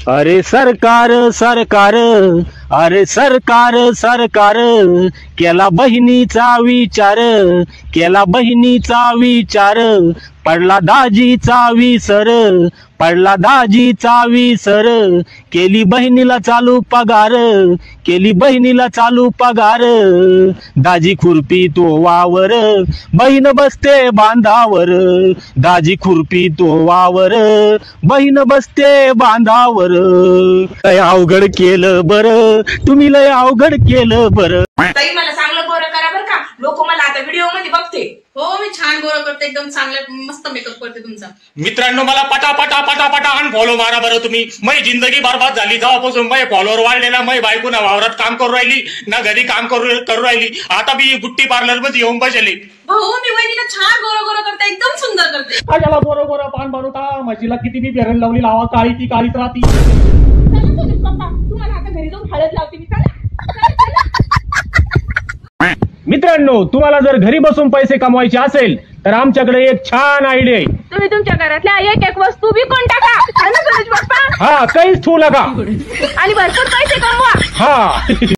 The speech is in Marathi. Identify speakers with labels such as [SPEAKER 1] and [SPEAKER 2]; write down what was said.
[SPEAKER 1] अरे सरकार सरकार, अरे सरकार सरकार, केला बहिणीचा विचार, केला बहिणीचा विचार, पडला दाजीचा विसर, पडला दाजीचा विसर, केली बहिणीला चालू पगार, केली बहिणीला चालू पगार, दाजी खुरपी तो वावर, बहीण बसते बांधावर, दाजी खुरपी तो वावर, बहीण बसते बांधावर. लय अवघड केलं बर, तुम्ही लय अवघड केलं बर.
[SPEAKER 2] ताई मला चांगलं गोरं करा बरं का, लोक मला आता व्हिडिओ मध्ये बघते.
[SPEAKER 3] हो मी छान गोरं करते, एकदम चांगलं मस्त मेकअप करते तुमचा.
[SPEAKER 4] मित्रांनो मला पटा पटा पटा पटा अनफॉलो मारा बरं तुम्ही. माझी जिंदगी बरबाद झाली जेव्हापासून माझे फॉलोअर वाढलेला. माझी बायको ना वावरात काम करू राहिली ना घरी काम करू राहिली. आता मी बुट्टी पार्लर मध्ये येऊन बसले.
[SPEAKER 3] भाऊ मी वहिनीला छान गोरं गोरं करते, एकदम सुंदर करते.
[SPEAKER 4] माझ्याला गोरं गोरं पान बनवता, म्हशीला किती मी बेरण लावली लावा, काळी ती काळीच राहती.
[SPEAKER 2] तुम्हाला आता घरी जाऊन हळद लावते मी.
[SPEAKER 1] मित्रांनो, तुम्हाला जर घरी बसून पैसे कमवायचे असेल तर आमच्याकडे एक छान आयडिया आहे.
[SPEAKER 2] तुम्ही तुमच्या घरातल्या एक एक वस्तू विकून टाका.
[SPEAKER 1] हा, काहीच ठेवू नका
[SPEAKER 2] आणि भरपूर पैसे कमवा.
[SPEAKER 1] हा.